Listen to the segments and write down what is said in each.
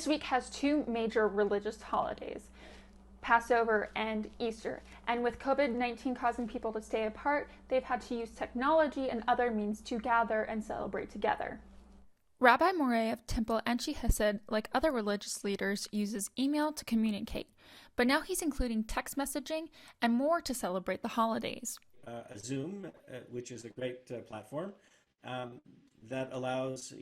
This week has two major religious holidays, Passover and Easter. And with COVID-19 causing people to stay apart, they've had to use technology and other means to gather and celebrate together. Rabbi Morey of Temple Enchi Hesed, like other religious leaders, uses email to communicate, but now he's including text messaging and more to celebrate the holidays. Zoom, which is a great platform that allows,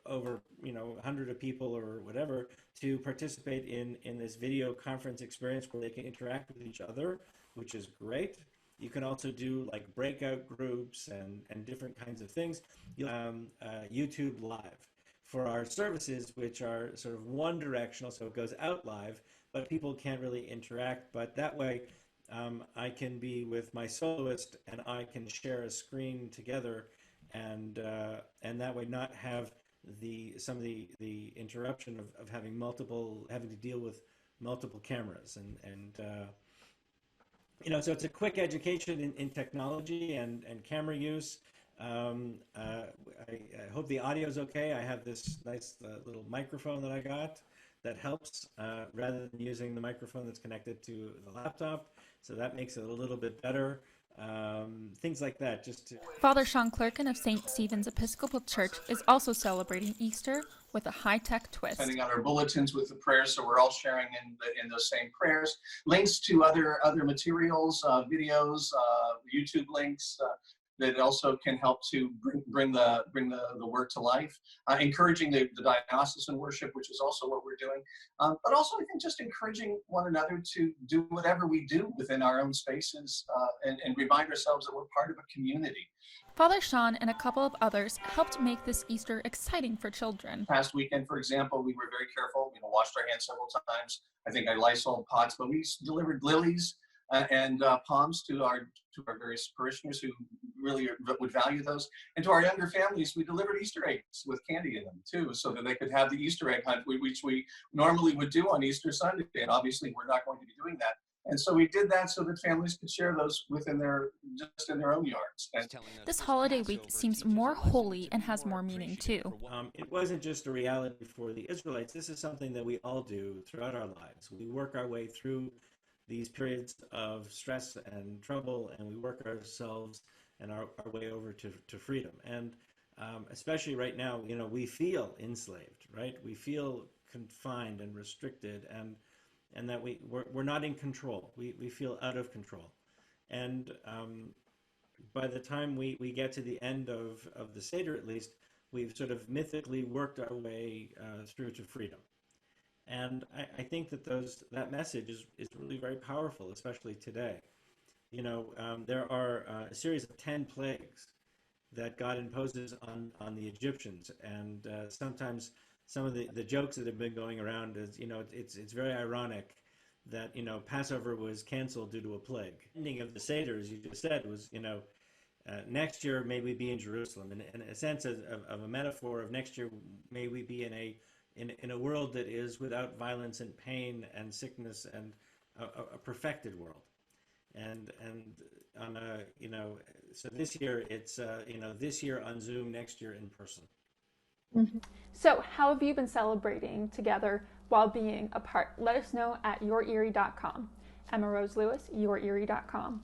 over 100 of people or whatever to participate in this video conference experience where they can interact with each other, which is great. You can also do like breakout groups and different kinds of things. YouTube Live for our services, which are sort of one directional, so it goes out live, but people can't really interact. But that way, I can be with my soloist and I can share a screen together, and that way not have some of the interruption of having to deal with multiple cameras so it's a quick education in technology and camera use. I hope the audio is okay. I have this nice little microphone that I got that helps rather than using the microphone that's connected to the laptop. So that makes it a little bit better. Things like that. Father Sean Clerkin of St. Stephen's Episcopal Church is also celebrating Easter with a high-tech twist. Sending out our bulletins with the prayers, so we're all sharing in those same prayers. Links to other materials, videos, YouTube links that also can help to bring the word to life. Encouraging the diocesan worship, which is also what we're doing. But also, I think just encouraging one another to do whatever we do within our own spaces and remind ourselves that we're part of a community. Father Sean and a couple of others helped make this Easter exciting for children. Past weekend, for example, we were very careful. Washed our hands several times. I think I Lysol pots, but we delivered lilies and palms to our various parishioners who really would value those. And to our younger families, we delivered Easter eggs with candy in them too, so that they could have the Easter egg hunt, which we normally would do on Easter Sunday. And obviously, we're not going to be doing that. And so we did that so that families could share those in their own yards. This holiday week seems more holy and has more meaning too. It wasn't just a reality for the Israelites. This is something that we all do throughout our lives. We work our way through these periods of stress and trouble, and we work ourselves and our way over to freedom. And especially right now, we feel enslaved, right? We feel confined and restricted, and that we're not in control. We feel out of control. And by the time we get to the end of the Seder, at least, we've sort of mythically worked our way through to freedom. And I think that message is really very powerful, especially today. There are a series of 10 plagues that God imposes on the Egyptians, and sometimes some of the jokes that have been going around is, it's very ironic that, Passover was canceled due to a plague. The ending of the Seder, as you just said, was, next year may we be in Jerusalem. And in a sense of a metaphor of next year, may we be in a world that is without violence and pain and sickness, and a perfected world. And on so this year it's this year on Zoom, next year in person. Mm-hmm. So how have you been celebrating together while being apart? Let us know at yourerie.com. Emma Rose Lewis, yourerie.com.